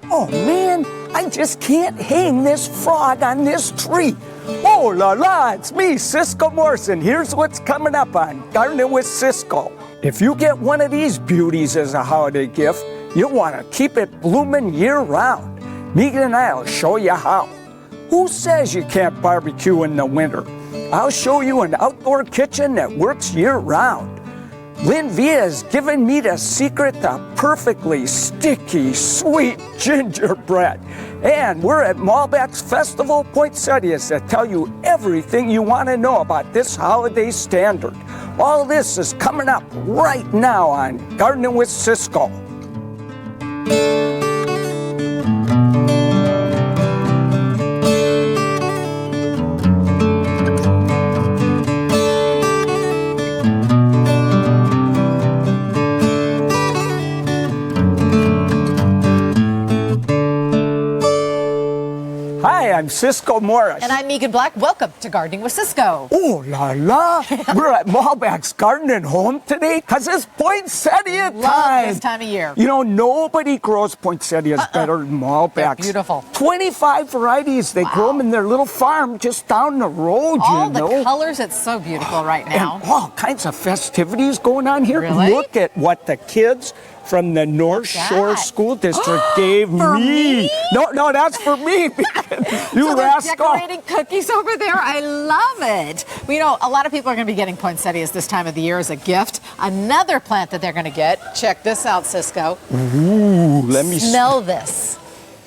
Oh man, I just can't hang this frog on this tree. Oh la la, it's me, Cisco Morrison. Here's what's coming up on Gardening with Cisco. If you get one of these beauties as a holiday gift, you'll want to keep it blooming year round. Meeghan and I'll show you how. Who says you can't barbecue in the winter? I'll show you an outdoor kitchen that works year round. Lynne has given me the secret to perfectly sticky, sweet gingerbread. And we're at Molbak's Festival Poinsettias that tell you everything you want to know about this holiday standard. All this is coming up right now on Gardening with Cisco. Hi, I'm Cisco Morris. And I'm Meeghan Black. Welcome to Gardening with Cisco. Oh la la! We're at Molbak's Garden Home today because it's poinsettia time. Love this time of year. You know, nobody grows poinsettias better than Molbak's. They're beautiful. 25 varieties. They grow them in their little farm just down the road, All you know. the colors, it's so beautiful right now. And all kinds of festivities going on here. Really? Look at what the kids from the North Shore School District gave For me? No, that's for me. You So they're rascal. decorating cookies over there. I love it. Well, you know, a lot of people are going to be getting poinsettias this time of the year as a gift. Another plant that they're going to get. Check this out, Cisco. Ooh, let me Smell this.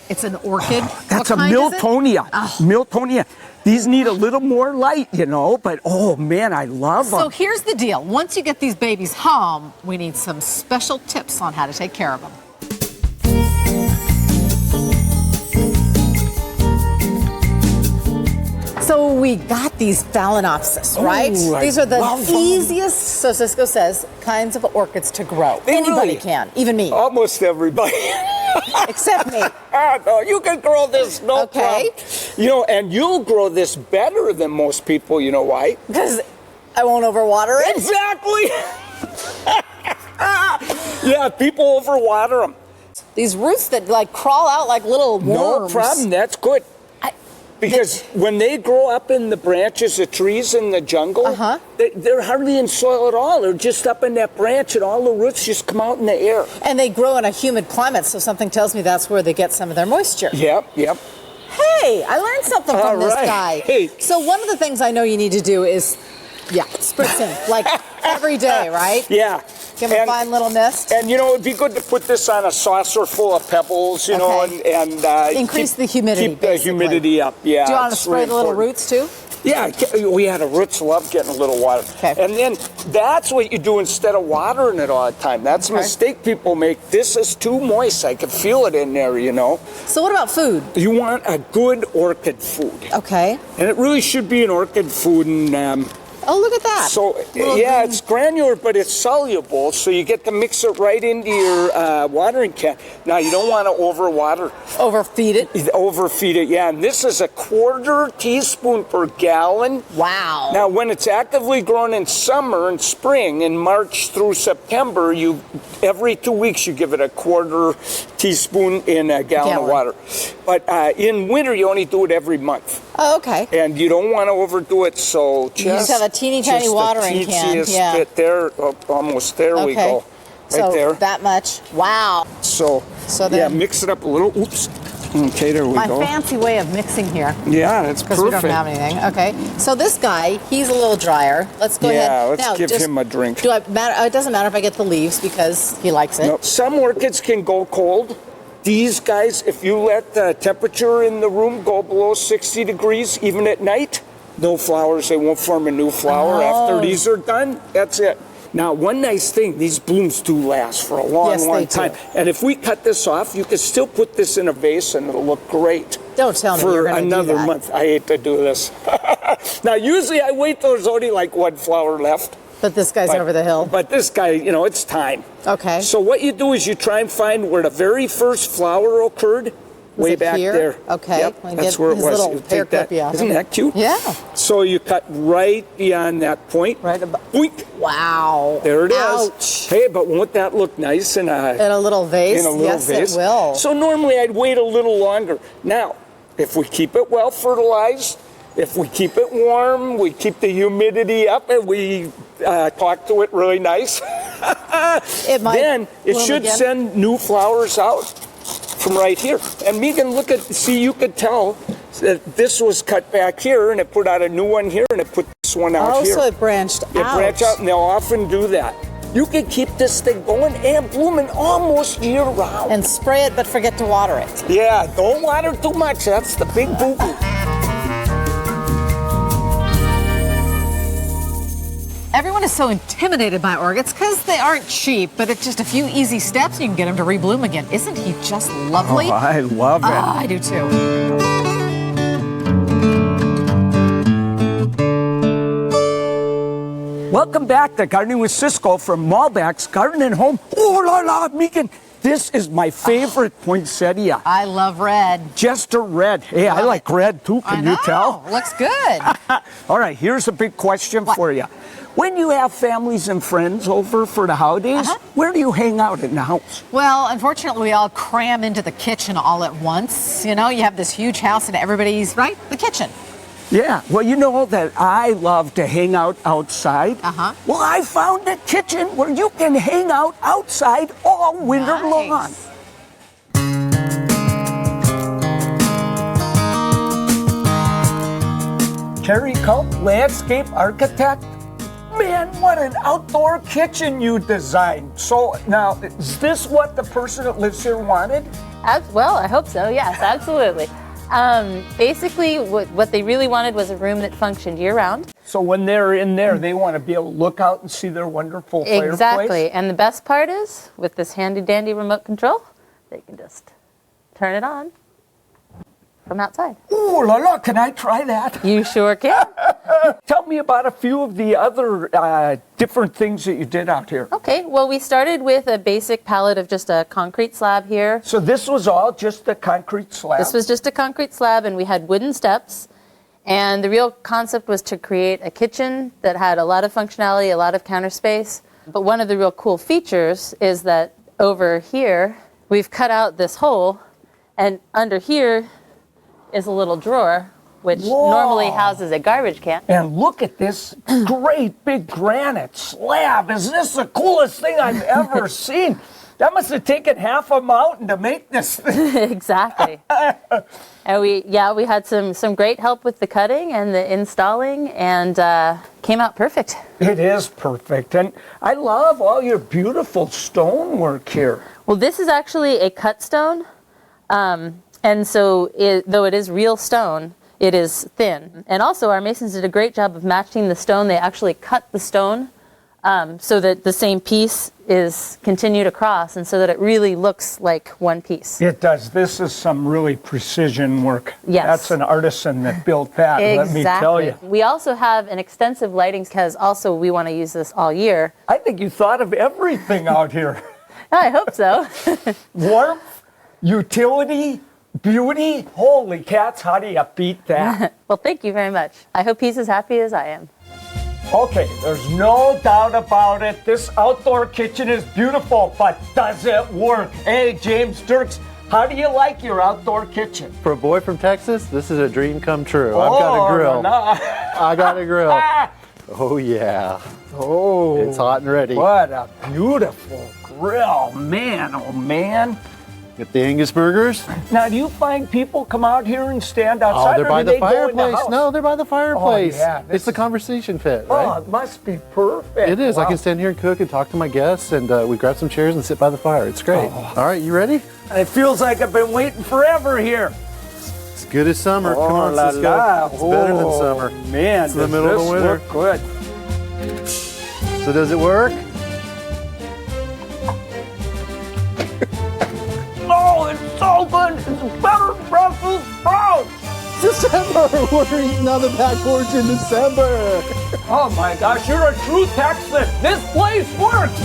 It's an orchid. That's What a kind is it? Miltonia. Oh. Miltonia. These need a little more light, you know, but oh man, I love them. So here's the deal. Once you get these babies home, we need some special tips on how to take care of them. So we got these phalaenopsis, right? Ooh, I These are the love them. easiest, so Cisco says, kinds of orchids to grow. They Anybody really- can, even me, Almost everybody. except me. No, you can grow this, no Okay. problem. You know, and you'll grow this better than most people. You know why? Because I won't overwater it. Exactly. Yeah, people overwater them. These roots that like crawl out like little No worms. problem. That's good. Because when they grow up in the branches of trees in the jungle, they're hardly in soil at all. They're just up in that branch, and all the roots just come out in the air. And they grow in a humid climate, so something tells me that's where they get some of their moisture. Yep. Hey, I learned something from this right. guy. Hey. So one of the things I know you need to do is, spritz in, like every day, right? Yeah. Give them a fine little mist. And, you know, it'd be good to put this on a saucer full of pebbles, you know, and increase the humidity. Keep the basically. humidity up, yeah. Do you want to it's spray really the little important. roots too? Yeah, the roots love getting a little water. Okay. And then that's what you do instead of watering it all the time. That's a mistake people make. This is too moist. I can feel it in there, you know. So what about food? You want a good orchid food. Okay. And it really should be an orchid food. And Oh, look at that. so, yeah, it's granular, but it's soluble. So you get to mix it right into your watering can. Now, you don't want to overwater. Overfeed it. Overfeed it, yeah. And this is a 1/4 teaspoon per gallon. Wow. Now, when it's actively grown in summer and spring, in March through September, every 2 weeks you give it a 1/4 teaspoon in a gallon of water. But in winter, you only do it every month. Oh, okay. And you don't want to overdo it, so You just have a teeny tiny watering can. Yeah. Bit there, almost there we go. Right there. That much. Wow. So then, mix it up a little. Oops. Okay, there we my go. fancy way of mixing here. Yeah, that's perfect. Because we don't have anything. Okay. So this guy, he's a little drier. Let's go ahead. Yeah, let's now, give him a drink. It doesn't matter if I get the leaves because he likes it. No, some orchids can go cold. These guys, if you let the temperature in the room go below 60 degrees, even at night, no flowers. They won't form a new flower. After these are done, that's it. Now, one nice thing, these blooms do last for a long time. And if we cut this off, you can still put this in a vase and it'll look great. Don't tell me you're going to do that. For another month. I hate to do this. Now, usually I wait till there's only like one flower left. But this guy's over the hill. But this guy, you know, it's time. Okay. So what you do is you try and find where the very first flower occurred. way back here? there. Okay. Yep, I'll that's get where it his was. little You pear take that. clip, yeah. Isn't that cute? Yeah. So you cut right beyond that point. Right above. Boink. Wow. There it is. Ouch. Hey, but won't that look nice in In a little vase? in a little yes, vase? it will. So normally I'd wait a little longer. Now, if we keep it well fertilized, if we keep it warm, we keep the humidity up, and we talk to it really nice, It might then it bloom should again. send new flowers out from right here. And Meeghan, see, you could tell that this was cut back here, and it put out a new one here, and it put this one out here. So it branched They out. branch out, and they'll often do that. You can keep this thing going and blooming almost year round. And spray it, but forget to water it. Yeah, don't water too much. That's the big boo-boo. Everyone is so intimidated by orchids because they aren't cheap, but it's just a few easy steps and you can get them to rebloom again. Isn't he just lovely? Oh, I love it. I do too. Welcome back to Gardening with Cisco from Molbak's Garden Home. Oh, la la, Meeghan. This is my favorite poinsettia. I love red. Just a red. Hey, I like red too, can you tell? Looks good. All right, here's a big question for you. When you have families and friends over for the holidays, where do you hang out in the house? Well, unfortunately, we all cram into the kitchen all at once. You know, you have this huge house and everybody's, right? The kitchen. Yeah, well, you know that I love to hang out outside. Well, I found a kitchen where you can hang out outside all winter long. Carrie Culp, landscape architect. Man, what an outdoor kitchen you designed. So now, is this what the person that lives here wanted? Well, I hope so, yes, absolutely. Basically, what they really wanted was a room that functioned year-round. So when they're in there, they want to be able to look out and see their wonderful fireplace? Exactly, and the best part is, with this handy-dandy remote control, they can just turn it on from outside. Ooh la la, can I try that? You sure can. Tell me about a few of the other different things that you did out here. Okay, well, we started with a basic palette of just a concrete slab here. So this was all just a concrete slab? This was just a concrete slab, and we had wooden steps. And the real concept was to create a kitchen that had a lot of functionality, a lot of counter space. But one of the real cool features is that over here, we've cut out this hole, and under here is a little drawer, which normally houses a garbage can. And look at this great big granite slab. Is this the coolest thing I've ever seen? That must have taken half a mountain to make this thing. Exactly. And we had some great help with the cutting and the installing, and came out perfect. It is perfect. And I love all your beautiful stonework here. Well, this is actually a cut stone. And so though it is real stone, it is thin. And also our masons did a great job of matching the stone. They actually cut the stone so that the same piece is continued across, and so that it really looks like one piece. It does. This is some really precision work. Yes. That's an artisan that built that, Exactly. let me tell you. We also have an extensive lighting because also we want to use this all year. I think you thought of everything out here. I hope so. Warmth, utility, beauty. Holy cats, how do you beat that? Well, thank you very much. I hope he's as happy as I am. Okay, there's no doubt about it. This outdoor kitchen is beautiful, but does it work? Hey, James Dierks, how do you like your outdoor kitchen? For a boy from Texas, this is a dream come true. I've got a grill. I got a grill. Oh, yeah. Oh, It's hot and ready. What a beautiful grill. Man, oh man. Get the Angus burgers. Now, do you find people come out here and stand outside? Oh, they're or by do the they go in fireplace. house? No, they're by the fireplace. yeah, It's the conversation pit, Oh, right? it must be perfect. It is. I Wow. can stand here and cook and talk to my guests, and we grab some chairs and sit by the fire. It's great. All right, you ready? It feels like I've been waiting forever here. It's good as summer. Come on, la, Cisco. la. It's better than summer. Man, It's the does middle of this the winter. look good. So does it work? Oh, it's so good. It's better than Brussels sprouts. December. We're eating on the back porch in December. Oh my gosh, you're a true Texan. This place works.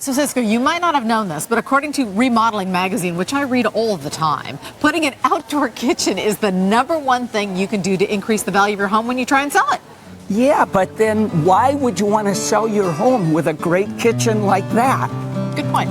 So, Cisco, you might not have known this, but according to Remodeling Magazine, which I read all the time, putting an outdoor kitchen is the #1 thing you can do to increase the value of your home when you try and sell it. Yeah, but then why would you want to sell your home with a great kitchen like that? Good point.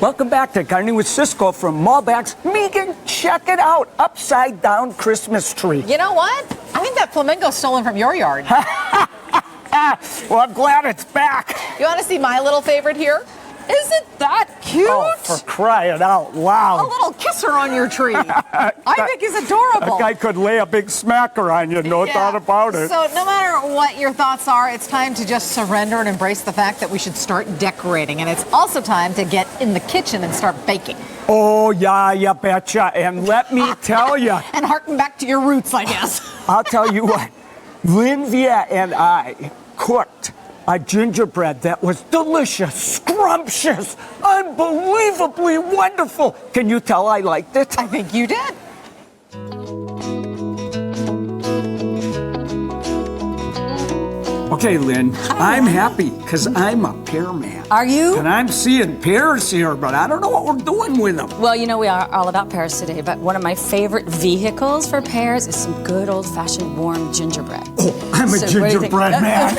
Welcome back to Gardening with Cisco from Molbak's. Meeghan, check it out. Upside down Christmas tree. You know what? I think that flamingo's stolen from your yard. Well, I'm glad it's back. You want to see my little favorite here? Isn't that cute? Oh, for crying out A loud. little kisser on your tree. I think he's adorable. That guy could lay a big smacker on you, no doubt about it. So no matter what your thoughts are, it's time to just surrender and embrace the fact that we should start decorating. And it's also time to get in the kitchen and start baking. Oh, yeah, you betcha. And let me tell you. And harken back to your roots, I guess. I'll tell you what. Lynne and I cooked a gingerbread that was delicious, scrumptious, unbelievably wonderful. Can you tell I liked it? I think you did. Okay, Lynne, I'm happy because I'm a pear man. Are you? And I'm seeing pears here, but I don't know what we're doing with them. Well, you know, we are all about pears today, but one of my favorite vehicles for pears is some good old-fashioned warm gingerbread. Oh, I'm a So what do you think? gingerbread man.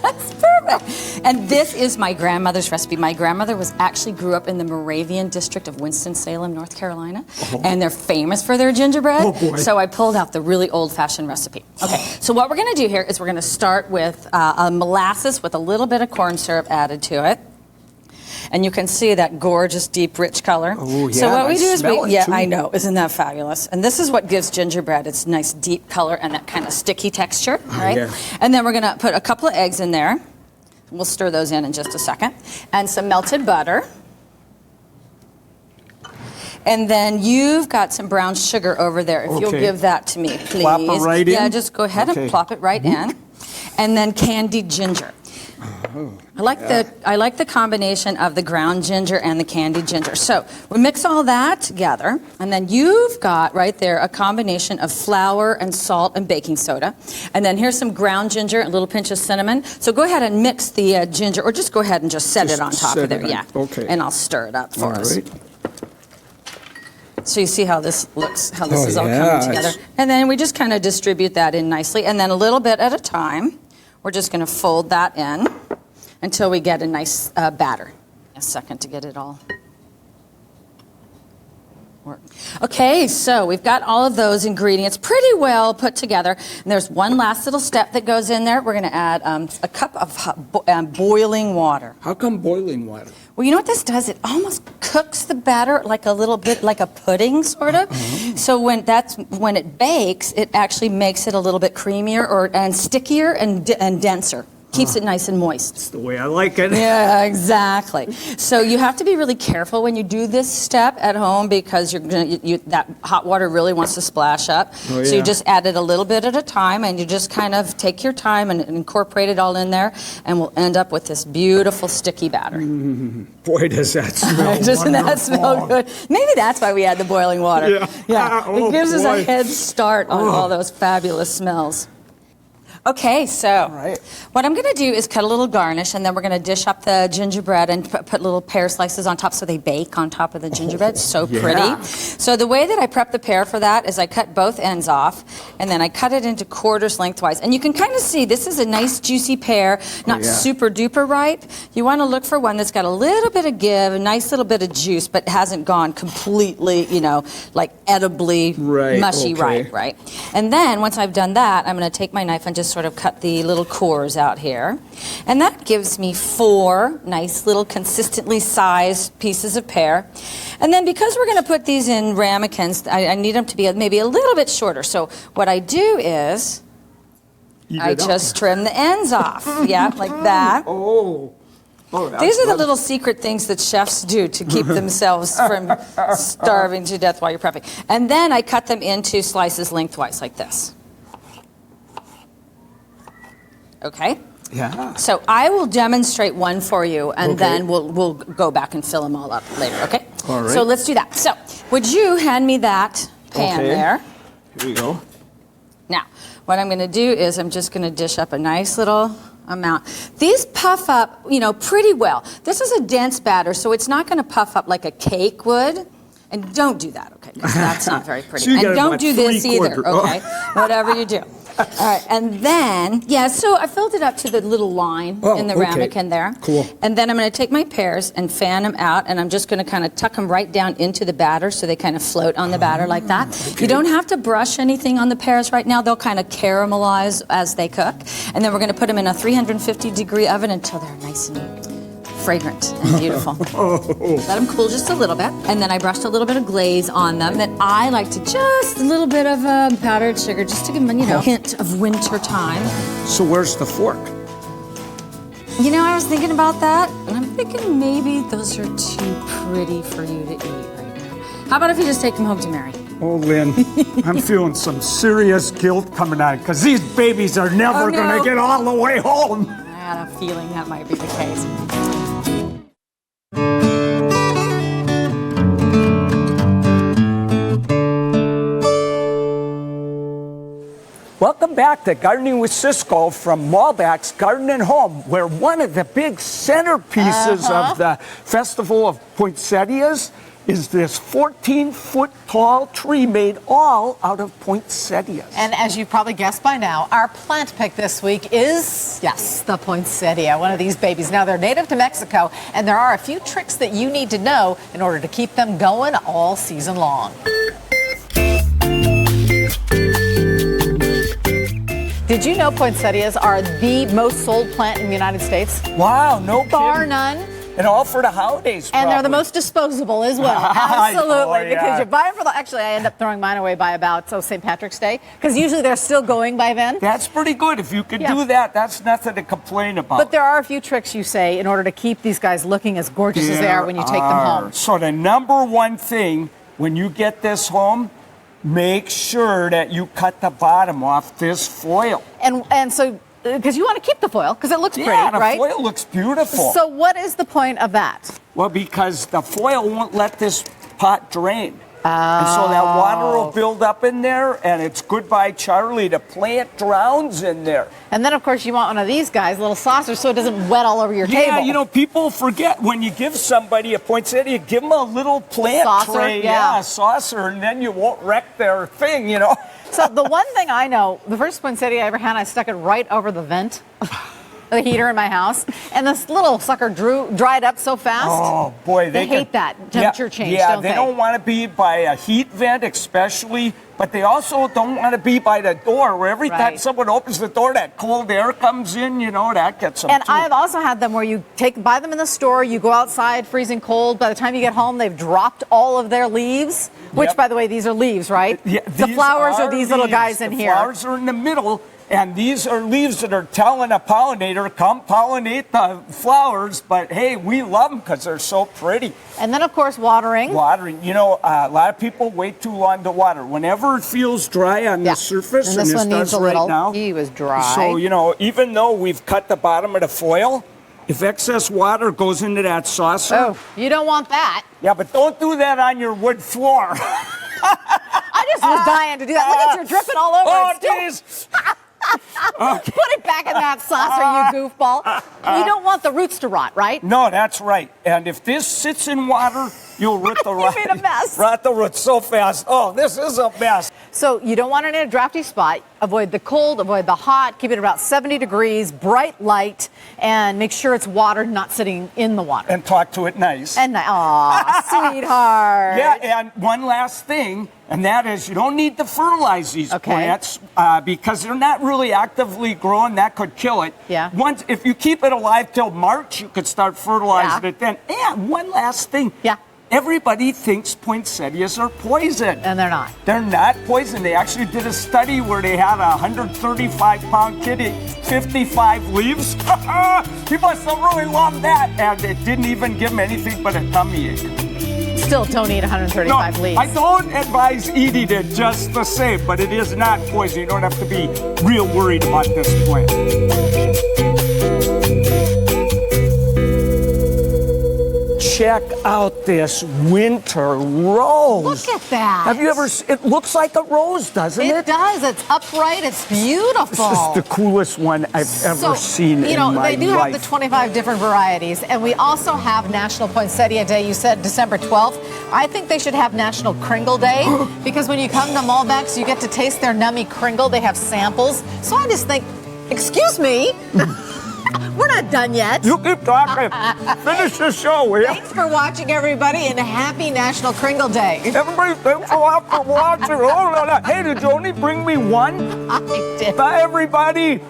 That's perfect. And this is my grandmother's recipe. My grandmother actually grew up in the Moravian district of Winston-Salem, North Carolina, and they're famous for their gingerbread. Oh, boy. So I pulled out the really old-fashioned recipe. Okay, so what we're going to do here is we're going to start with a molasses with a little bit of corn syrup added to it. And you can see that gorgeous, deep, rich color. Oh, yeah, so what we do is smell it, yeah, too. I know, isn't that fabulous? And this is what gives gingerbread its nice, deep color and that kind of sticky texture, right? yeah. And then we're going to put a couple of eggs in there. We'll stir those in just a second. And some melted butter. And then you've got some brown sugar over there. If you'll Okay. give that to me, please. Plop it right in? Yeah, just go ahead Okay. and plop it right in. And then candied ginger. I like the combination of the ground ginger and the candied ginger. So we mix all that together, and then you've got right there a combination of flour and salt and baking soda. And then here's some ground ginger, a little pinch of cinnamon. So go ahead and mix the ginger, or just go ahead and just set it on top set of there. it on. Yeah. Okay. And I'll stir it up for All us. right. So you see how this looks, how this is all yeah, coming together. it's- And then we just kind of distribute that in nicely. And then a little bit at a time, we're just going to fold that in until we get a nice batter. A second to get it all work. Okay, so we've got all of those ingredients pretty well put together. And there's one last little step that goes in there. We're going to add a cup of boiling water. How come boiling water? Well, you know what this does? It almost cooks the batter like a little bit like a pudding, sort of. So when it bakes, it actually makes it a little bit creamier and stickier and denser. Keeps it nice and moist. It's the way I like it. Yeah, exactly. So you have to be really careful when you do this step at home because that hot water really wants to splash up. Oh, So you yeah. just add it a little bit at a time, and you just kind of take your time and incorporate it all in there, and we'll end up with this beautiful sticky batter. Boy, does that smell Doesn't that wonderful. smell good? Maybe that's why we add the boiling water. Yeah. Oh, It gives us boy. a head start on all those fabulous smells. Okay, so right. what I'm going to do is cut a little garnish, and then we're going to dish up the gingerbread and put little pear slices on top so they bake on top of the gingerbread. So yeah. pretty. So the way that I prep the pear for that is I cut both ends off, and then I cut it into quarters lengthwise. And you can kind of see this is a nice juicy pear, not yeah. super duper ripe. You want to look for one that's got a little bit of give, a nice little bit of juice, but hasn't gone completely, like edibly Right, mushy okay. ripe, right? And then once I've done that, I'm going to take my knife and just sort of cut the little cores out here. And that gives me 4 nice little consistently sized pieces of pear. And then because we're going to put these in ramekins, I need them to be maybe a little bit shorter. So what I do is I just trim the ends off. Yeah, like that. Oh, that's These are the good. little secret things that chefs do to keep themselves from starving to death while you're prepping. And then I cut them into slices lengthwise like this. Okay? Yeah. So I will demonstrate one for you, and Okay. then we'll go back and fill them all up later, okay? All right. So let's do that. So would you hand me that pan Okay. there? Here we go. Now, what I'm going to do is I'm just going to dish up a nice little amount. These puff up, pretty well. This is a dense batter, so it's not going to puff up like a cake would. And don't do that, okay? Because that's not very pretty. So and don't do this either, okay? Whatever you do. All right, and then, so I filled it up to the little line in the ramekin there. Cool. And then I'm going to take my pears and fan them out, and I'm just going to kind of tuck them right down into the batter so they kind of float on the batter like that. Okay. You don't have to brush anything on the pears right now. They'll kind of caramelize as they cook. And then we're going to put them in a 350-degree oven until they're nice and fragrant and beautiful. Let them cool just a little bit. And then I brushed a little bit of glaze on them. Then I like to just a little bit of powdered sugar just to give them, a hint of winter time. So where's the fork? I was thinking about that, and I'm thinking maybe those are too pretty for you to eat right now. How about if you just take them home to Mary? Oh, Lynn, I'm feeling some serious guilt coming on because these babies are never going to get all the way home. I had a feeling that might be the case. Welcome back to Gardening with Cisco from Molbak's Garden Home, where one of the big centerpieces of the Festival of Poinsettias is this 14-foot tall tree made all out of poinsettias. And as you probably guessed by now, our plant pick this week is, yes, the poinsettia, one of these babies. Now, they're native to Mexico, and there are a few tricks that you need to know in order to keep them going all season long. Did you know poinsettias are the most sold plant in the United States? Wow, no Bar kidding. none. And all for the holidays, And they're the probably. most disposable as well. Absolutely. yeah. Because you buy them for actually, I end up throwing mine away by about, St. Patrick's Day. Because usually they're still going by then. That's pretty good. If you could do that, that's nothing to complain about. But there are a few tricks, you say, in order to keep these guys looking as gorgeous as they are when you take them home. So the number one thing when you get this home, make sure that you cut the bottom off this foil. And so, because you want to keep the foil, because it looks pretty, Yeah, the right? foil looks beautiful. So what is the point of that? Well, because the foil won't let this pot drain. And so that water will build up in there, and it's goodbye, Charlie. The plant drowns in there. And then, of course, you want one of these guys, a little saucer, so it doesn't wet all over your table. Yeah, people forget when you give somebody a poinsettia, give them a little plant Saucer, tray, yeah. a saucer, and then you won't wreck their thing, So the one thing I know, the first poinsettia I ever had, I stuck it right over the vent, the heater in my house, and this little sucker dried up so fast. Oh boy, they hate that temperature change, yeah, don't they? they don't want to be by a heat vent, especially. But they also don't want to be by the door, where every time someone opens the door, that cold air comes in. That gets them. And too. I've also had them where you buy them in the store, you go outside, freezing cold. By the time you get home, they've dropped all of their leaves. Which, by the way, these are leaves, right? Yeah, the flowers are these little guys in here. The flowers are in the middle. And these are leaves that are telling a pollinator, come pollinate the flowers. But hey, we love them because they're so pretty. And then, of course, watering. Watering. A lot of people wait too long to water. Whenever it feels dry on the surface, and this one needs a little. Now, He was dry. So, even though we've cut the bottom of the foil, if excess water goes into that saucer. Oh, you don't want that. Yeah, but don't do that on your wood floor. I just was dying to do that. Look at you dripping all over. Oh, jeez. Put it back in that saucer, you goofball. You don't want the roots to rot, right? No, that's right. And if this sits in water, you'll rot the You made a mess. Rot the roots so fast. Oh, this is a mess. So you don't want it in a drafty spot. Avoid the cold, avoid the hot. Keep it about 70 degrees, bright light, and make sure it's watered, not sitting in the water. And talk to it nice. Aw, sweetheart. Yeah, and one last thing, and that is you don't need to fertilize these plants because they're not really actively growing. That could kill it. Yeah. If you keep it alive till March, you could start fertilizing it then. And one last thing. Yeah. Everybody thinks poinsettias are poison. And they're not. They're not poison. They actually did a study where they had a 135-pound kid eat 55 leaves. He must have really loved that. And it didn't even give him anything but a tummy ache. Still don't eat 135 leaves. I don't advise eating it just the same, but it is not poison. You don't have to be real worried about this plant. check out this winter rose. Look at that. Have you ever, it looks like a rose, doesn't it? It does. It's upright. It's beautiful. This is the coolest one I've ever seen in my life. They do have the 25 different varieties, and we also have National Poinsettia Day. You said December 12th. I think they should have National Kringle Day, because when you come to Molbak's, you get to taste their nummy kringle. They have samples. So I just think, excuse me, we're not done yet. You keep talking. Finish the show, will you? Thanks for watching, everybody, and happy National Kringle Day. Everybody, thanks a lot for watching. Oh, no, no. Hey, did you only bring me one? I did. Bye, everybody.